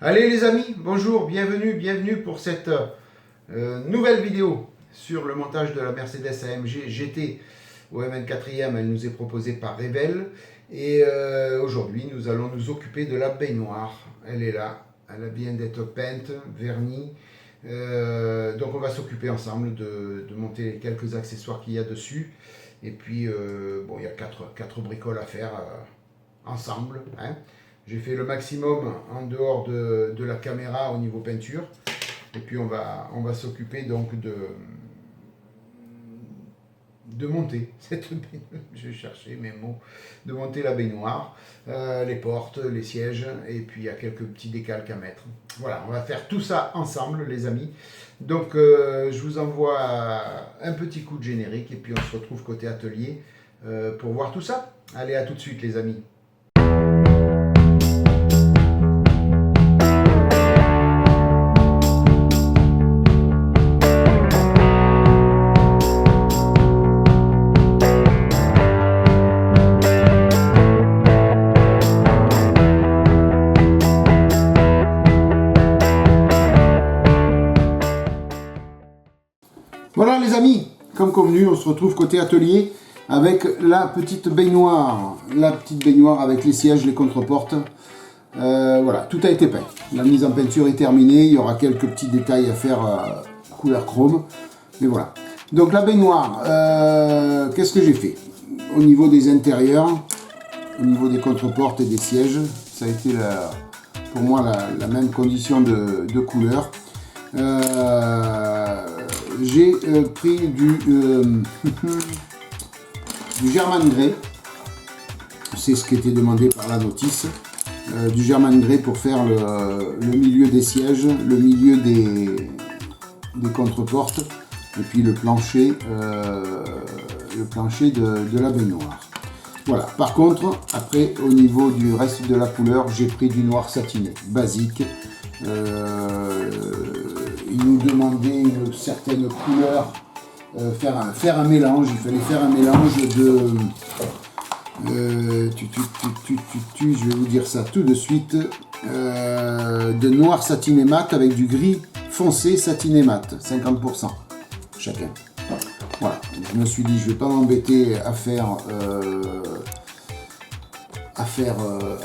Allez les amis, bonjour, bienvenue pour cette nouvelle vidéo sur le montage de la Mercedes AMG GT OMN 4e. Elle nous est proposée par Rebelle et aujourd'hui nous allons nous occuper de la baignoire. Elle est là, elle a bien d'être peinte, vernie. Donc on va s'occuper ensemble de monter les quelques accessoires qu'il y a dessus. Et puis bon, il y a quatre bricoles à faire ensemble, hein. J'ai fait le maximum en dehors de la caméra au niveau peinture. Et puis on va s'occuper donc de monter cette baignoire. Je vais chercher mes mots. De monter la baignoire, les portes, les sièges, et puis il y a quelques petits décalques à mettre. Voilà, on va faire tout ça ensemble les amis. Donc je vous envoie un petit coup de générique et puis on se retrouve côté atelier pour voir tout ça. Allez, à tout de suite les amis. Voilà les amis, comme convenu, on se retrouve côté atelier avec la petite baignoire. La petite baignoire avec les sièges, les contreportes. Voilà, tout a été peint. La mise en peinture est terminée, il y aura quelques petits détails à faire couleur chrome. Mais voilà. Donc la baignoire, qu'est-ce que j'ai fait? Au niveau des intérieurs, au niveau des contreportes et des sièges, ça a été pour moi la même condition de couleur. J'ai pris du German Grey, c'est ce qui était demandé par la notice, du German Grey pour faire le milieu des sièges, le milieu des contreportes et puis le plancher de la baignoire. Voilà. Par contre, après au niveau du reste de la couleur, j'ai pris du noir satiné, basique. Il nous demandait une certaine couleur, faire un mélange, il fallait faire un mélange je vais vous dire ça tout de suite, de noir satiné mat avec du gris foncé satiné mat, 50% chacun. Voilà, je me suis dit je vais pas m'embêter à faire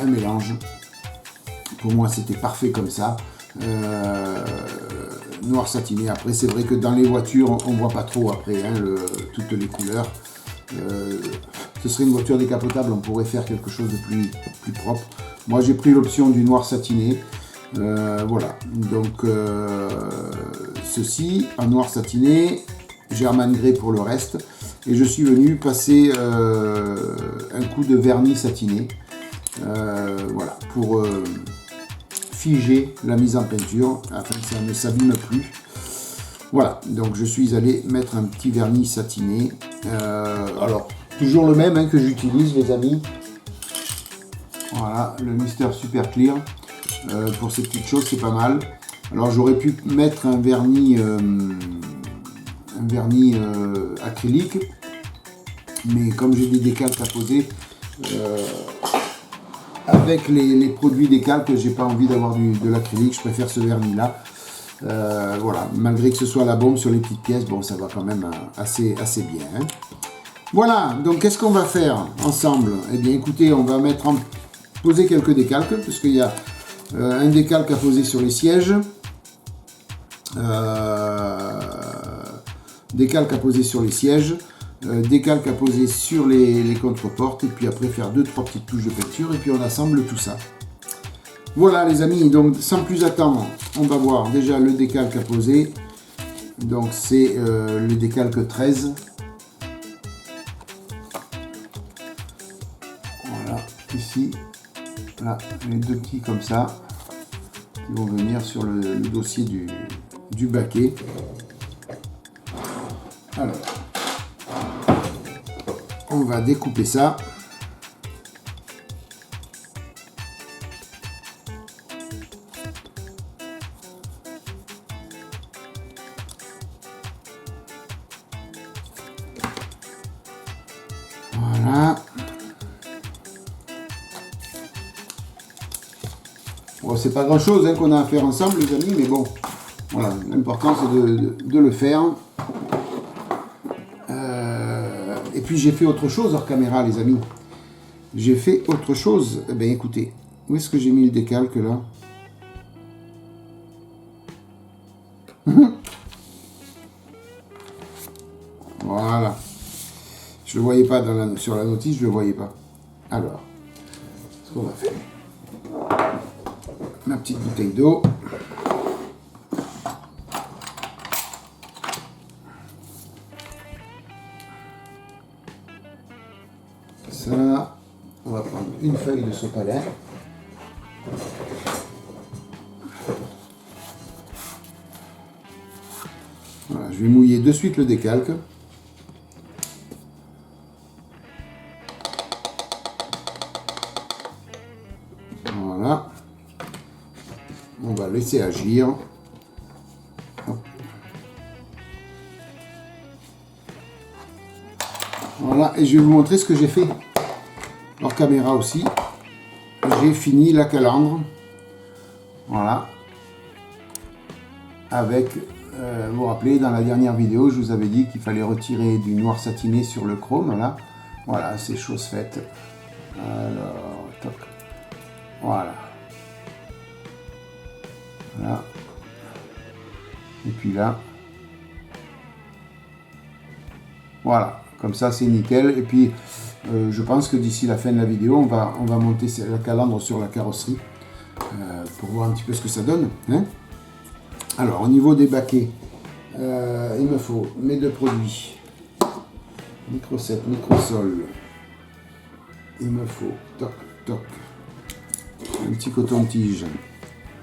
un mélange. Pour moi c'était parfait comme ça. Noir satiné. Après c'est vrai que dans les voitures on voit pas trop après hein, toutes les couleurs. Ce serait une voiture décapotable, on pourrait faire quelque chose de plus propre. Moi j'ai pris l'option du noir satiné. Voilà, donc ceci en noir satiné, German Grey pour le reste, et je suis venu passer un coup de vernis satiné, voilà, pour figer la mise en peinture afin que ça ne s'abîme plus. Voilà, donc je suis allé mettre un petit vernis satiné, alors toujours le même hein, que j'utilise les amis. Voilà, le Mister Super Clear. Pour ces petites choses c'est pas mal. Alors j'aurais pu mettre un vernis acrylique, mais comme j'ai des décalques à poser avec les produits décalques, j'ai pas envie d'avoir de l'acrylique, je préfère ce vernis là. Voilà, malgré que ce soit la bombe sur les petites pièces, bon ça va quand même assez bien hein. Voilà, donc qu'est-ce qu'on va faire ensemble? Eh bien écoutez, on va poser quelques décalques, parce qu'il y a un décalque à poser sur les sièges, décalque à poser sur les sièges, décalque à poser sur les contreportes, et puis après faire 2-3 petites touches de peinture, et puis on assemble tout ça. Voilà les amis, donc sans plus attendre, on va voir déjà le décalque à poser. Donc c'est le décalque 13. Voilà, ici. Là, les deux petits comme ça qui vont venir sur le dossier du baquet. Alors, on va découper ça. Voilà. Bon, c'est pas grand chose hein, qu'on a à faire ensemble les amis, mais bon, voilà, l'important c'est de le faire. Et puis j'ai fait autre chose hors caméra les amis. J'ai fait autre chose. Eh bien écoutez, où est-ce que j'ai mis le décalque là? Voilà. Je ne le voyais pas sur la notice, je ne le voyais pas. Alors, ce qu'on va faire. Ma petite bouteille d'eau. Ça, on va prendre une feuille de sopalin. Voilà, je vais mouiller de suite le décalque. Voilà. On va laisser agir. Hop. Voilà, et je vais vous montrer ce que j'ai fait hors caméra aussi. J'ai fini la calandre. Voilà. Avec, vous vous rappelez, dans la dernière vidéo, je vous avais dit qu'il fallait retirer du noir satiné sur le chrome. Là. Voilà, c'est chose faite. Alors, toc. Voilà. Voilà. Et puis là. Voilà. Comme ça, c'est nickel. Et puis, je pense que d'ici la fin de la vidéo, on va monter la calandre sur la carrosserie pour voir un petit peu ce que ça donne. Hein. Alors, au niveau des baquets, il me faut mes deux produits. Micro 7, Microsol. Il me faut, toc, toc, un petit coton-tige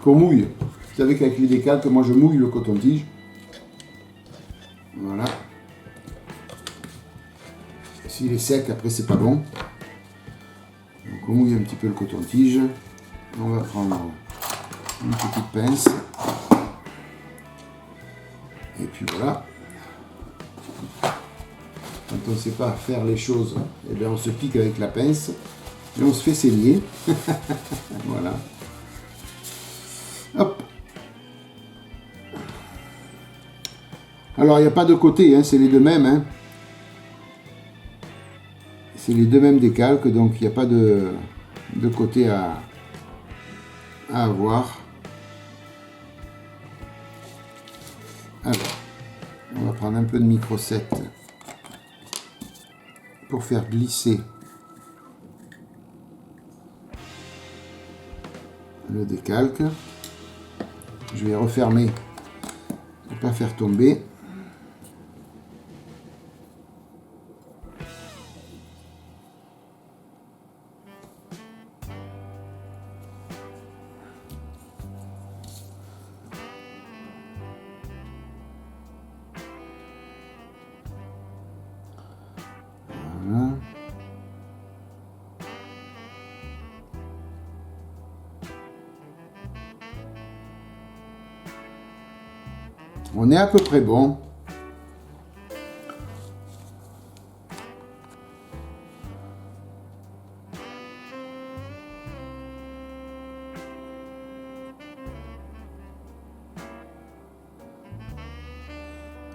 qu'on mouille. Vous savez qu'avec les décalques, moi je mouille le coton-tige. Voilà. S'il est sec, après c'est pas bon. Donc on mouille un petit peu le coton-tige. On va prendre une petite pince. Et puis voilà. Quand on ne sait pas faire les choses, eh bien on se pique avec la pince et on se fait saigner. Voilà. Hop. Alors il n'y a pas de côté, hein, c'est les deux mêmes. Hein. C'est les deux mêmes décalques, donc il n'y a pas de côté à avoir. Alors, on va prendre un peu de micro 7 pour faire glisser le décalque. Je vais refermer pour ne pas faire tomber. Voilà. On est à peu près bon.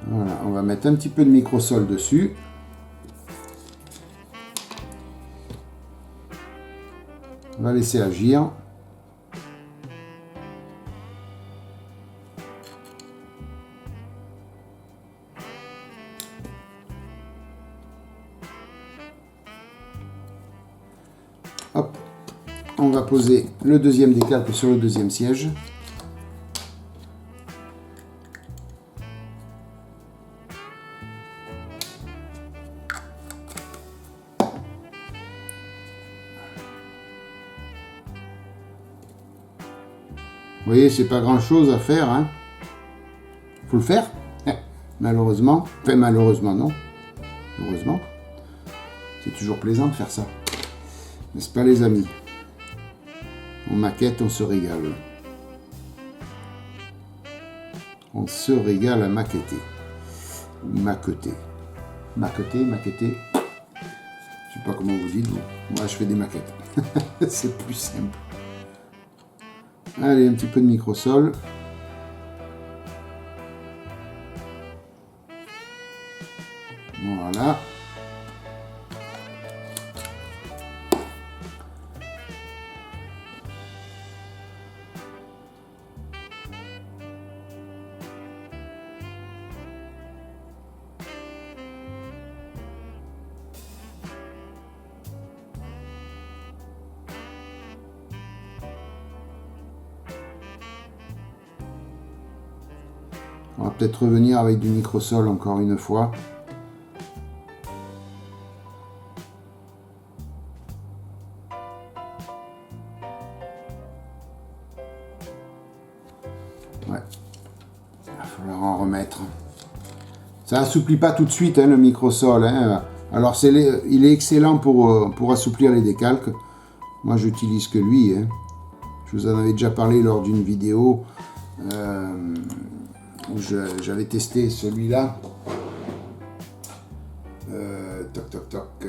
Voilà, on va mettre un petit peu de microsol dessus. On va laisser agir. Hop, on va poser le deuxième décalque sur le deuxième siège. Vous voyez, c'est pas grand chose à faire, hein. Faut le faire, malheureusement. Enfin, malheureusement, non. Heureusement. C'est toujours plaisant de faire ça. N'est-ce pas, les amis? On maquette, on se régale. On se régale à maqueter. Maqueter. Maqueter, maqueter. Je sais pas comment vous dites, vous. Moi, je fais des maquettes. C'est plus simple. Allez, un petit peu de microsol. Voilà. On va peut-être revenir avec du microsol encore une fois. Ouais, il va falloir en remettre. Ça assouplit pas tout de suite hein, le microsol. Hein. Alors il est excellent pour assouplir les décalques. Moi j'utilise que lui. Hein. Je vous en avais déjà parlé lors d'une vidéo où j'avais testé celui-là. Toc toc toc.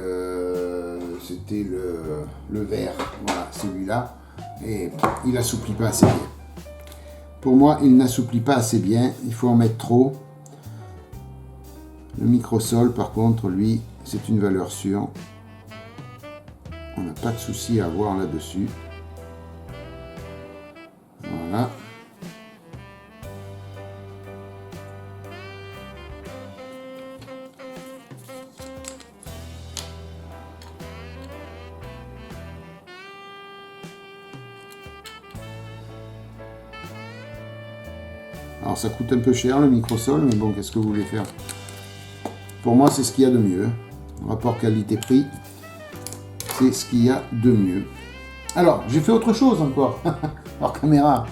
C'était le vert. Voilà, celui-là. Et il assouplit pas assez bien. Pour moi, il n'assouplit pas assez bien. Il faut en mettre trop. Le microsol, par contre, lui, c'est une valeur sûre. On n'a pas de souci à avoir là-dessus. Voilà. Alors ça coûte un peu cher le microsol, mais bon, qu'est-ce que vous voulez faire? Pour moi, c'est ce qu'il y a de mieux. Rapport qualité-prix, c'est ce qu'il y a de mieux. Alors, j'ai fait autre chose encore. Hors caméra.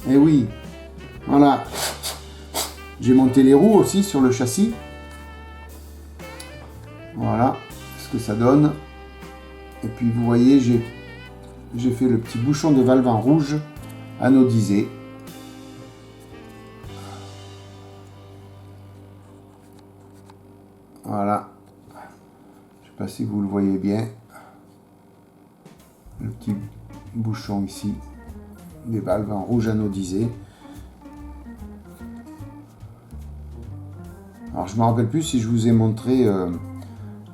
Eh oui. Voilà. J'ai monté les roues aussi sur le châssis. Voilà ce que ça donne. Et puis, vous voyez, j'ai fait le petit bouchon de valve en rouge anodisé. Voilà. Je ne sais pas si vous le voyez bien. Le petit bouchon ici. Des valves en rouge anodisé. Alors je ne me rappelle plus si je vous ai montré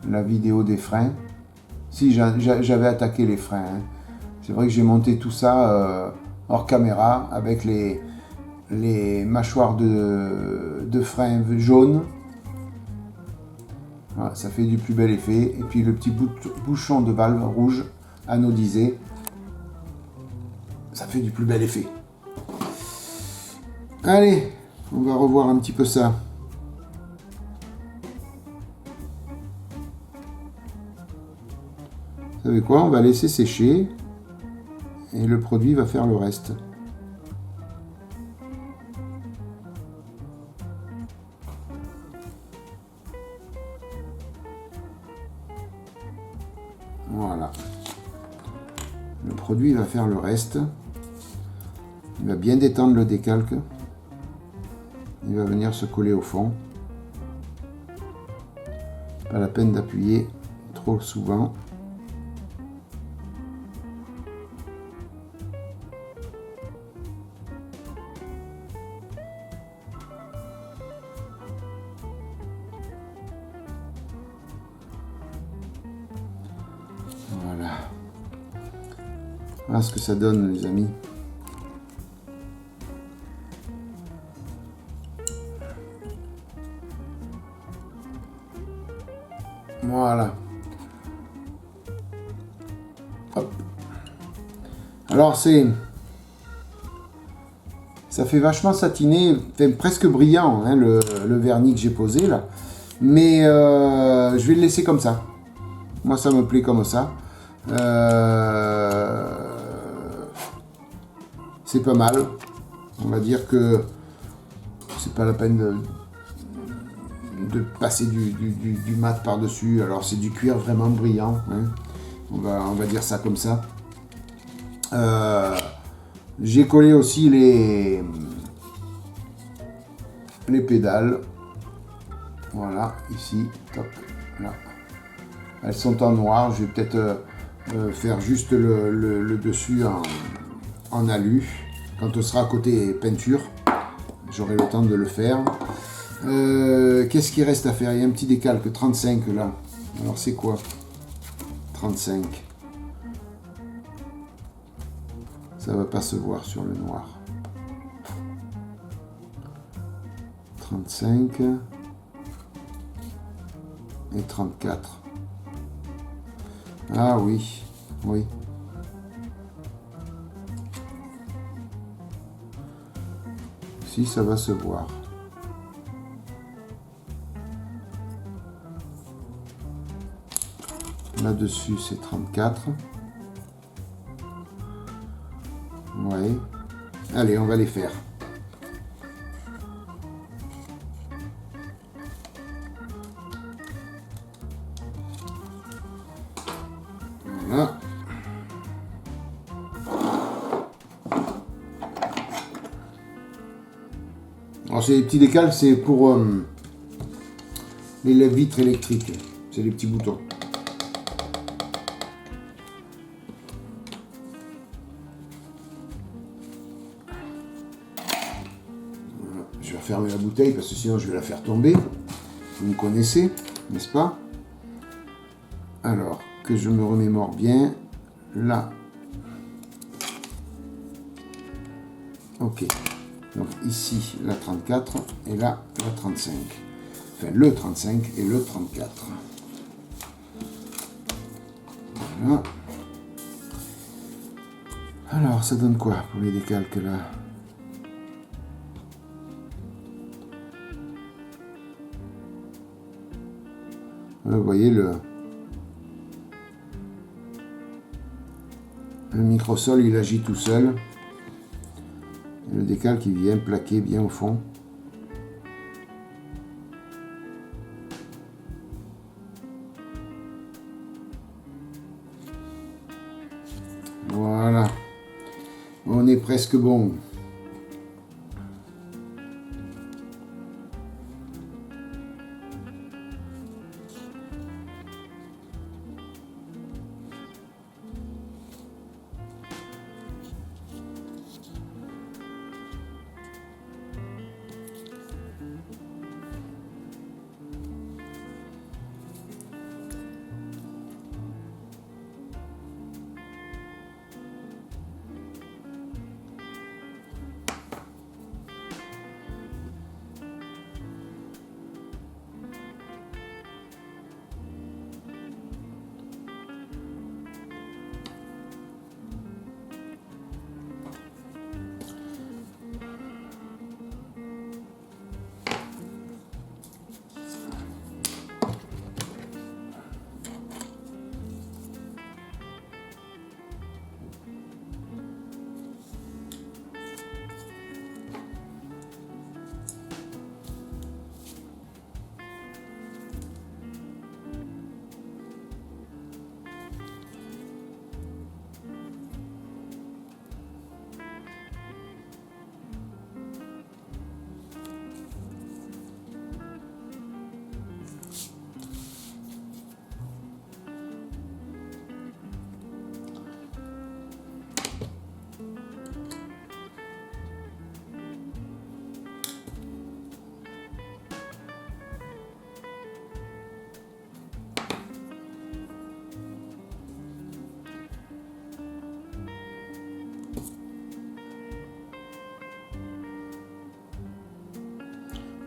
la vidéo des freins. Si, j'avais attaqué les freins. Hein. C'est vrai que j'ai monté tout ça hors caméra avec les mâchoires de freins jaunes. Voilà, ça fait du plus bel effet. Et puis le petit bouchon de valve rouge anodisé, ça fait du plus bel effet. Allez, on va revoir un petit peu ça. Vous savez quoi? On va laisser sécher et le produit va faire le reste. Voilà. Le produit va faire le reste. Il va bien détendre le décalque. Il va venir se coller au fond. Pas la peine d'appuyer trop souvent. Voilà. Voilà ce que ça donne, les amis. Voilà. Hop. Alors ça fait vachement satiné, fait presque brillant hein, le vernis que j'ai posé là. Mais je vais le laisser comme ça. Moi ça me plaît comme ça. C'est pas mal. On va dire que c'est pas la peine de passer du mat par-dessus. Alors c'est du cuir vraiment brillant. Hein. On va dire ça comme ça. J'ai collé aussi les pédales. Voilà, ici. Top. Là. Elles sont en noir. Je vais peut-être faire juste le dessus en alu. Quand on sera à côté peinture, j'aurai le temps de le faire. Qu'est-ce qu'il reste à faire? Il y a un petit décalque 35 là. Alors c'est quoi? 35. Ça va pas se voir sur le noir. 35 et 34. Ah oui, oui. Si, ça va se voir. Là-dessus, c'est 34. Ouais. Allez, on va les faire. Voilà. Alors, ces petits décals, c'est pour les lève-vitres électriques. C'est les petits boutons. Je vais fermer la bouteille parce que sinon je vais la faire tomber. Vous me connaissez, n'est-ce pas? Alors, que je me remémore bien. Là. Ok. Donc ici, la 34 et là, la 35. Enfin, le 35 et le 34. Voilà. Alors, ça donne quoi pour les décalques là? Vous voyez le microsol, il agit tout seul. Le décalque qui vient plaquer bien au fond. Voilà. On est presque bon.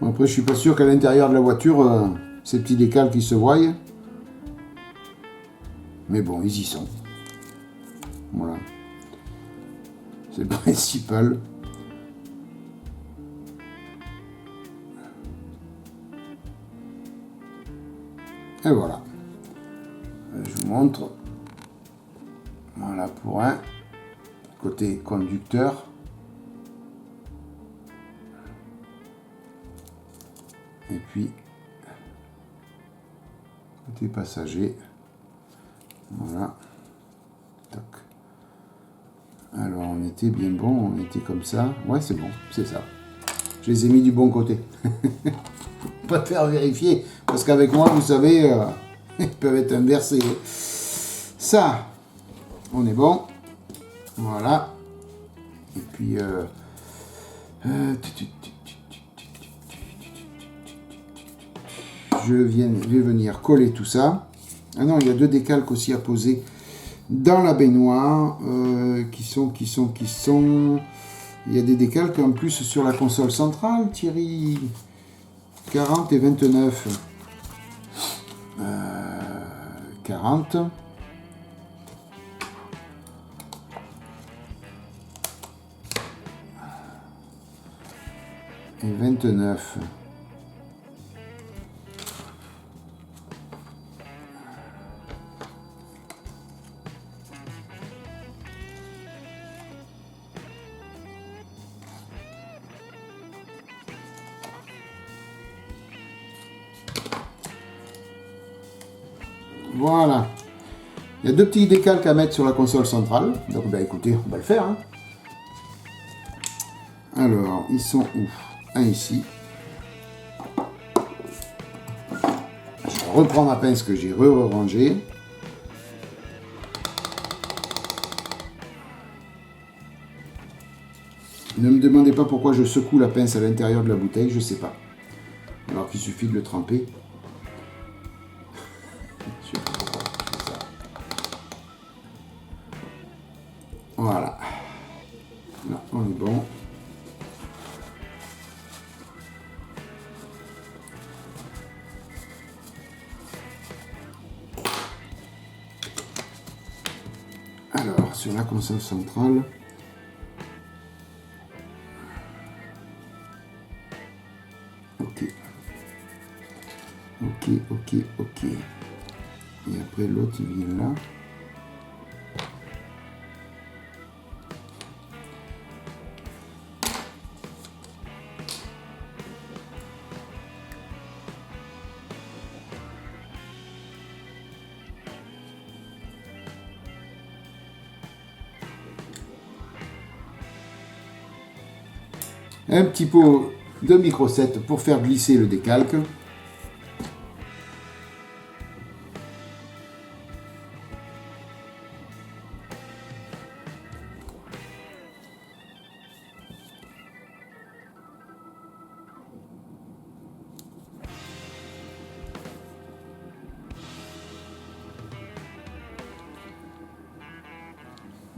Bon, après, je suis pas sûr qu'à l'intérieur de la voiture, ces petits décals qui se voient. Mais bon, ils y sont. Voilà. C'est le principal. Et voilà. Je vous montre. Voilà pour un côté conducteur. Et puis, côté passager. Voilà. Toc. Alors, on était bien bon, on était comme ça. Ouais, c'est bon, c'est ça. Je les ai mis du bon côté. Pas te faire vérifier, parce qu'avec moi, vous savez, ils peuvent être inversés. Ça, on est bon. Voilà. Et puis je vais venir coller tout ça. Ah non, il y a 2 décalques aussi à poser dans la baignoire qui sont. Il y a des décalques en plus sur la console centrale, Thierry. 40 et 29. 40. Et 29. Voilà. Il y a 2 petits décalques à mettre sur la console centrale. Donc, ben, écoutez, on va le faire. Hein. Alors, ils sont où? Un ici. Je reprends ma pince que j'ai re-rangée. Ne me demandez pas pourquoi je secoue la pince à l'intérieur de la bouteille, je ne sais pas. Alors qu'il suffit de le tremper. Voilà. Là, on est bon. Alors, sur la console centrale, ok. Et après, l'autre, il vient là. Un petit pot de micro-7 pour faire glisser le décalque.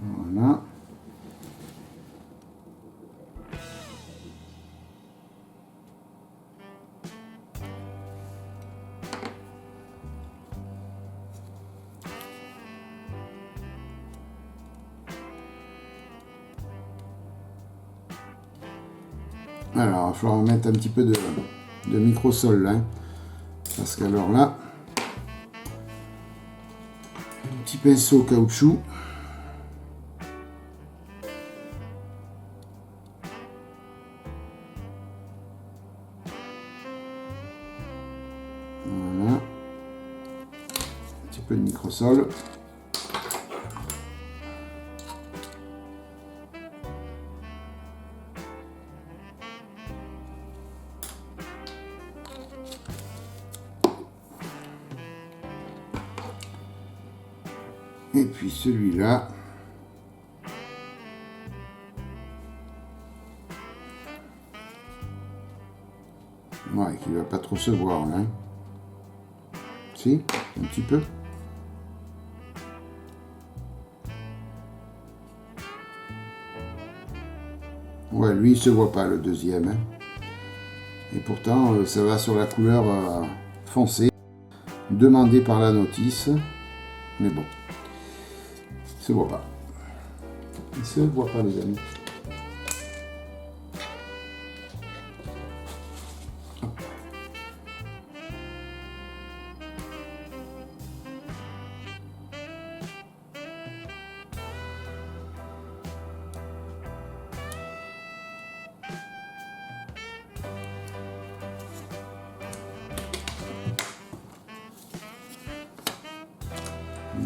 Voilà. Alors, il va falloir mettre un petit peu de micro-sol là. Hein, parce qu'alors là, un petit pinceau caoutchouc. Voilà. Un petit peu de micro-sol. Et puis celui-là. Ouais, qui va pas trop se voir là. Si, un petit peu. Ouais, lui il se voit pas le deuxième. Hein. Et pourtant, ça va sur la couleur foncée, demandée par la notice. Mais bon. Il se voit pas. Il se voit pas, les amis.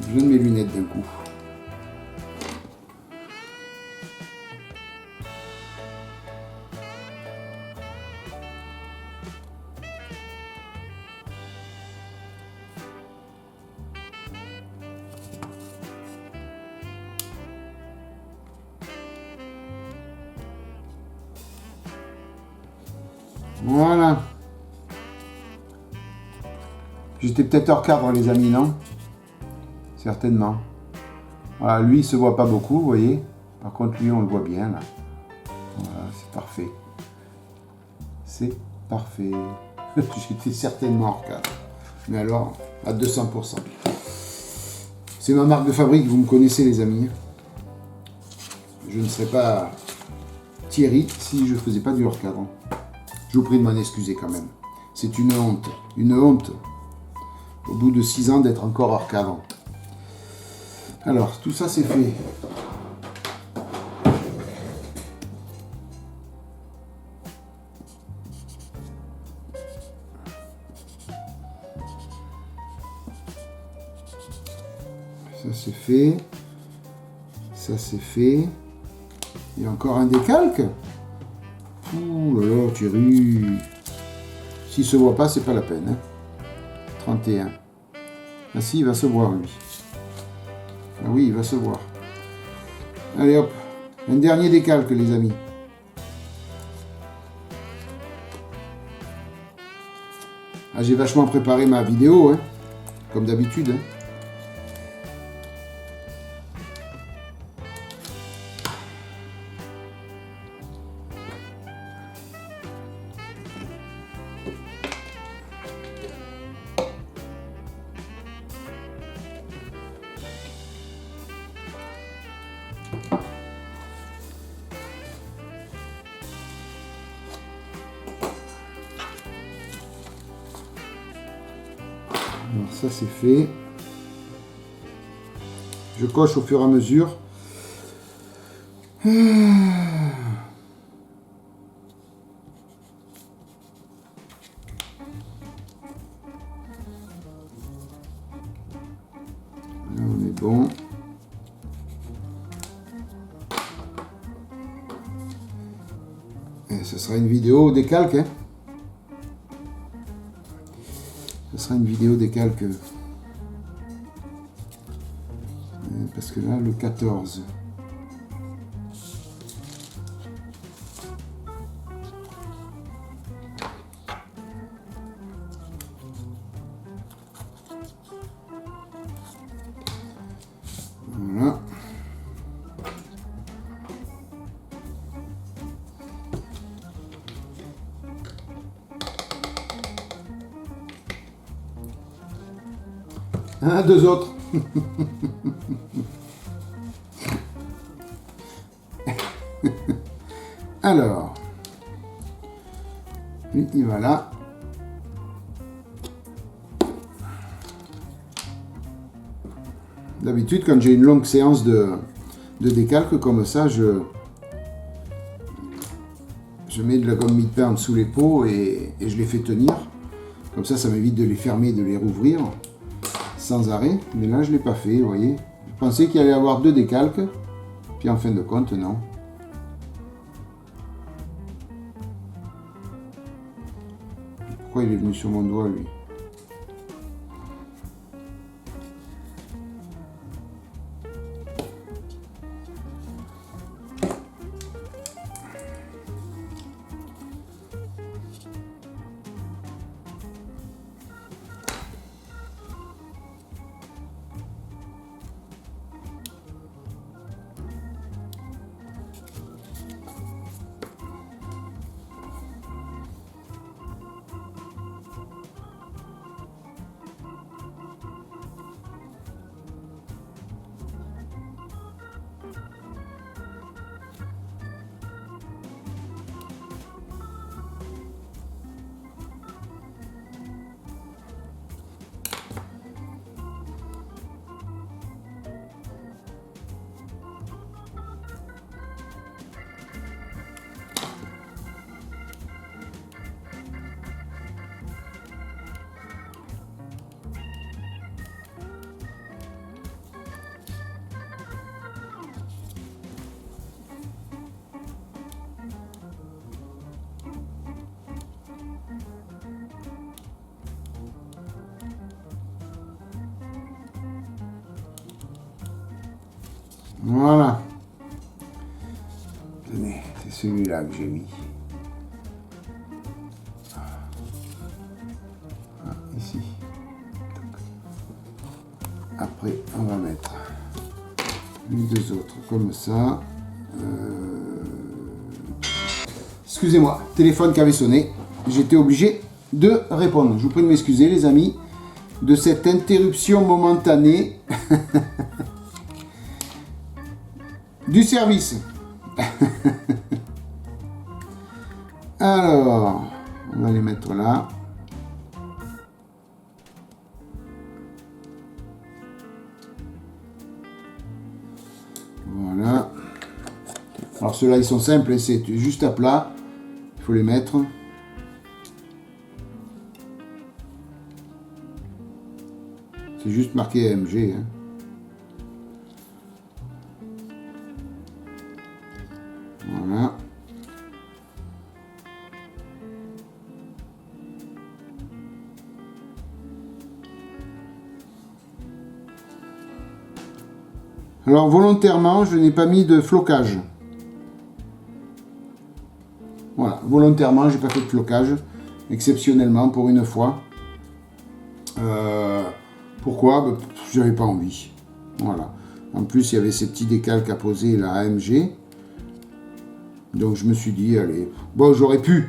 Je mets mes lunettes d'un coup. Voilà. J'étais peut-être hors cadre, les amis, non? Certainement. Voilà, lui, il se voit pas beaucoup, vous voyez. Par contre, lui, on le voit bien, là. Voilà, c'est parfait. C'est parfait. J'étais certainement hors cadre. Mais alors, à 200%. C'est ma marque de fabrique, vous me connaissez, les amis. Je ne serais pas Thierry si je ne faisais pas du hors cadre. Je vous prie de m'en excuser quand même. C'est une honte. Une honte. Au bout de 6 ans d'être encore hors cadre. Alors, tout ça c'est fait. Ça c'est fait. Ça c'est fait. Il y a encore un décalque. Ouh là là, Thierry. S'il se voit pas, c'est pas la peine. Hein. 31. Ah si, il va se voir lui. Ah oui, il va se voir. Allez hop. Un dernier décalque, les amis. Ah, j'ai vachement préparé ma vidéo, hein, comme d'habitude. Hein. Alors ça c'est fait. Je coche au fur et à mesure. Là on est bon. Et ce sera une vidéo décalque. Hein. Ce sera une vidéo décalque. Parce que là, le 14. Voilà. Un, deux autres. Alors, lui, il va là. D'habitude, quand j'ai une longue séance de décalque comme ça, je mets de la gomme mie-de-pain sous les pots et je les fais tenir. Comme ça m'évite de les fermer et de les rouvrir sans arrêt. Mais là, je ne l'ai pas fait, vous voyez. Je pensais qu'il allait y avoir 2 décalques. Puis en fin de compte, non. Pourquoi il est venu sur mon doigt, lui? Voilà. Tenez, c'est celui-là que j'ai mis. ici. Après, on va mettre les deux autres comme ça. Excusez-moi, téléphone qui avait sonné. J'étais obligé de répondre. Je vous prie de m'excuser, les amis, de cette interruption momentanée du service. Alors, on va les mettre là. Voilà. Alors ceux-là, ils sont simples, c'est juste à plat. Il faut les mettre. C'est juste marqué AMG. Hein. Voilà. Alors volontairement, je n'ai pas mis de flocage. Voilà, volontairement, j'ai pas fait de flocage, exceptionnellement pour une fois. Pourquoi? J'avais pas envie. Voilà. En plus, il y avait ces petits décalques à poser la AMG. Donc je me suis dit, allez, bon, j'aurais pu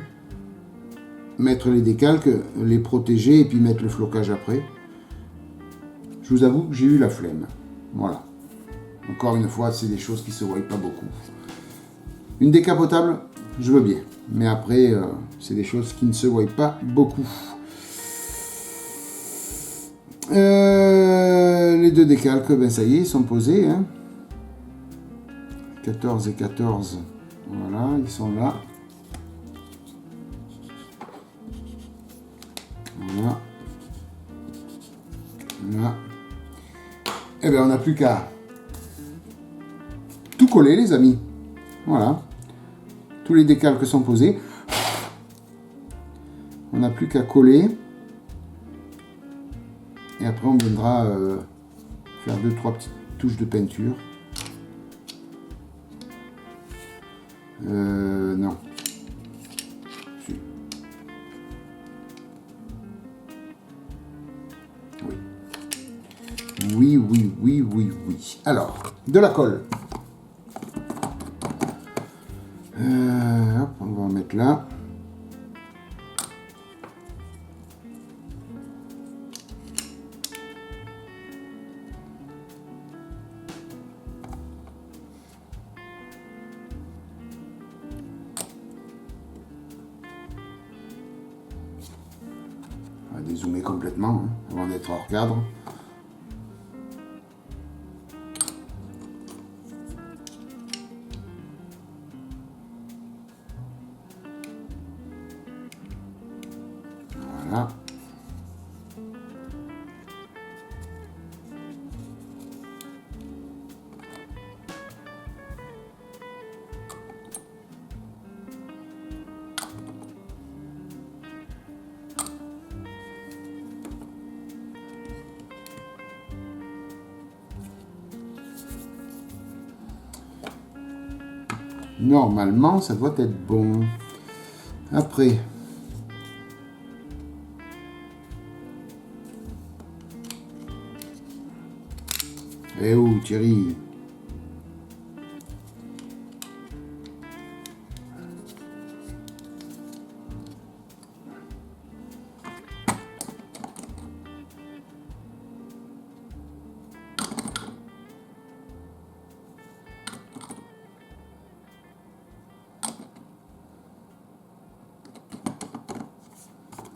mettre les décalques, les protéger et puis mettre le flocage après. Je vous avoue que j'ai eu la flemme. Voilà. Encore une fois, c'est des choses qui se voient pas beaucoup. Une décapotable, je veux bien. Mais après, c'est des choses qui ne se voient pas beaucoup. Les deux décalques, ben ça y est, ils sont posés. Hein. 14 et 14. Voilà, ils sont là. Voilà. Là. Et bien, on n'a plus qu'à tout coller, les amis. Voilà. Tous les décalques sont posés. On n'a plus qu'à coller. Et après, on viendra faire 2-3 petites touches de peinture. Non. Si. Oui. Oui, oui, oui, oui, oui. Alors, de la colle. Hop, on va en mettre là. On va dézoomer complètement hein, avant d'être hors cadre. Voilà. Normalement, ça doit être bon. Après, eh où Thierry?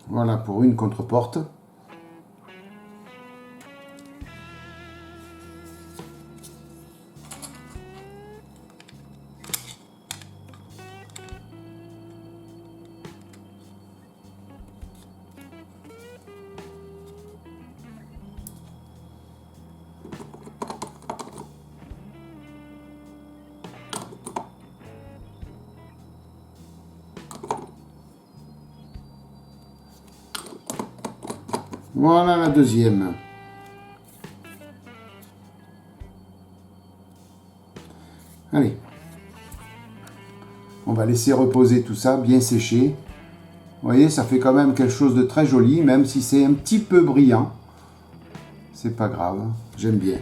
Voilà pour une contre-porte. Voilà la deuxième. Allez. On va laisser reposer tout ça, bien sécher. Vous voyez, ça fait quand même quelque chose de très joli, même si c'est un petit peu brillant. C'est pas grave, j'aime bien.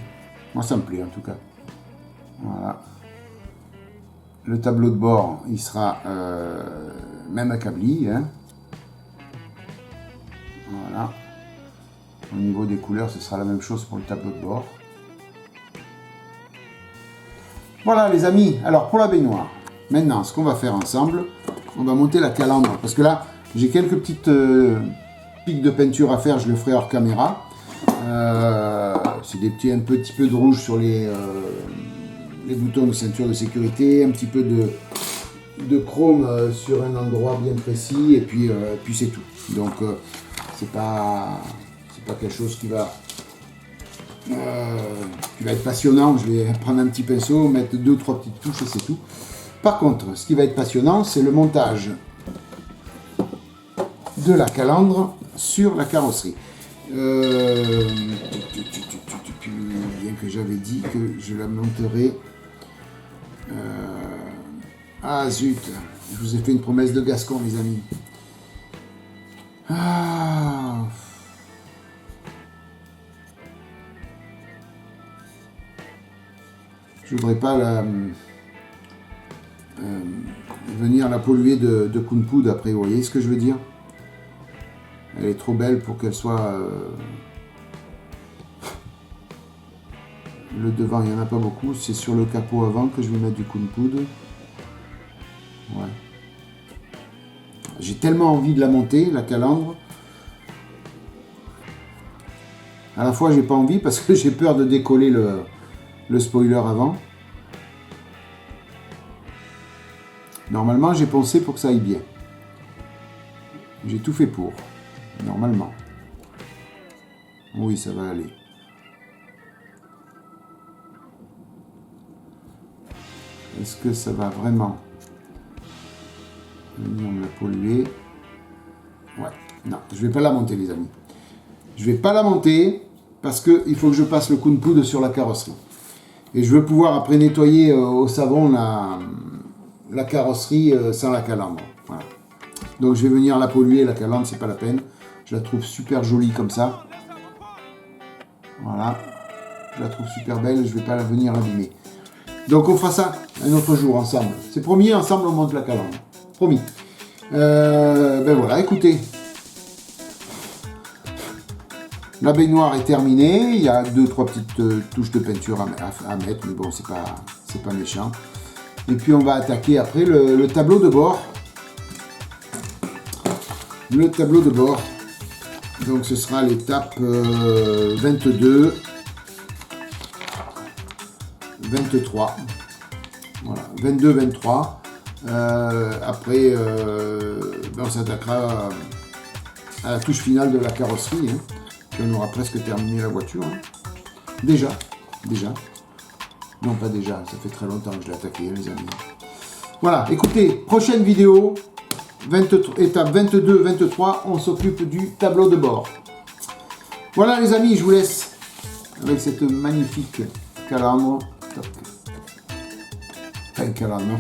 Moi, ça me plaît en tout cas. Voilà. Le tableau de bord, il sera même acabli. Hein. Voilà. Au niveau des couleurs, ce sera la même chose pour le tableau de bord. Voilà les amis, alors pour la baignoire, maintenant ce qu'on va faire ensemble, on va monter la calandre, parce que là j'ai quelques petites pics de peinture à faire, je le ferai hors caméra. C'est des petits, un petit peu de rouge sur les boutons de ceinture de sécurité, un petit peu de chrome sur un endroit bien précis, et puis c'est tout. Donc c'est pas quelque chose qui va être passionnant. Je vais prendre un petit pinceau, mettre 2 ou 3 petites touches et c'est tout. Par contre, ce qui va être passionnant, c'est le montage de la calandre sur la carrosserie. Bien que j'avais dit que je la monterai. Ah zut, je vous ai fait une promesse de Gascon, les amis. Ah. Je voudrais pas venir la polluer de Kunpud après, vous voyez ce que je veux dire? Elle est trop belle pour qu'elle soit... Le devant, il n'y en a pas beaucoup, c'est sur le capot avant que je vais mettre du Kunpud. Ouais. J'ai tellement envie de la monter, la calandre. À la fois, j'ai pas envie parce que j'ai peur de décoller le spoiler avant. Normalement, j'ai pensé pour que ça aille bien. J'ai tout fait pour. Normalement. Oui, ça va aller. Est-ce que ça va vraiment venir me la polluer? Ouais. Non, je vais pas la monter, les amis. Je vais pas la monter parce qu'il faut que je passe le Kunpud sur la carrosserie. Et je veux pouvoir après nettoyer au savon la carrosserie sans la calandre. Voilà. Donc je vais venir la polluer, la calandre, c'est pas la peine. Je la trouve super jolie comme ça. Voilà. Je la trouve super belle, je vais pas la venir l'abîmer. Donc on fera ça un autre jour ensemble. C'est promis, ensemble on monte la calandre. Promis. Ben voilà, écoutez. La baignoire est terminée, il y a 2-3 petites touches de peinture à mettre, mais bon, c'est pas méchant. Et puis on va attaquer après le tableau de bord. Le tableau de bord. Donc ce sera l'étape 22, 23. Voilà, 22, 23. Après, on s'attaquera à la touche finale de la carrosserie. Hein. Puis on aura presque terminé la voiture. Hein. Déjà. Non, pas déjà, ça fait très longtemps que je l'ai attaqué, les amis. Voilà, écoutez, prochaine vidéo, étape 22, 23, on s'occupe du tableau de bord. Voilà, les amis, je vous laisse avec cette magnifique calandre. Enfin, calandre.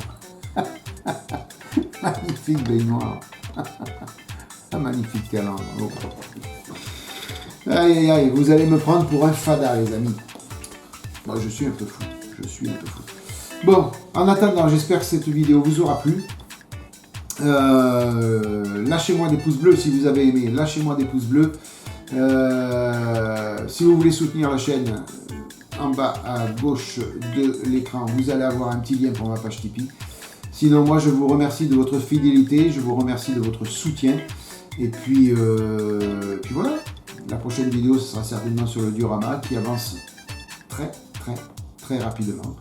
Magnifique baignoire. Magnifique calandre. Oh. Aïe, aïe, aïe, vous allez me prendre pour un fada, les amis. Bon, je suis un peu fou. Bon, en attendant, j'espère que cette vidéo vous aura plu. Lâchez-moi des pouces bleus si vous avez aimé. Lâchez-moi des pouces bleus. Si vous voulez soutenir la chaîne, en bas à gauche de l'écran, vous allez avoir un petit lien pour ma page Tipeee. Sinon, moi, je vous remercie de votre fidélité. Je vous remercie de votre soutien. Et puis voilà. La prochaine vidéo, ce sera certainement sur le diorama qui avance très rapidement.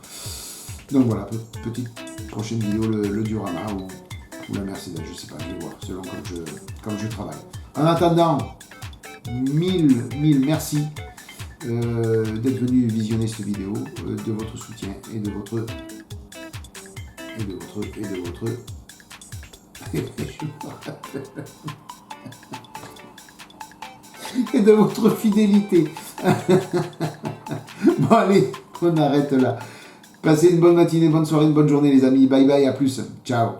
Donc voilà, petite prochaine vidéo, le diorama ou la Mercedes, je sais pas, je vais voir, selon comme je travaille. En attendant, mille merci d'être venu visionner cette vidéo, de votre soutien et de votre et de votre fidélité. Bon allez, on arrête là. Passez une bonne matinée, bonne soirée, une bonne journée les amis. Bye bye, à plus. Ciao.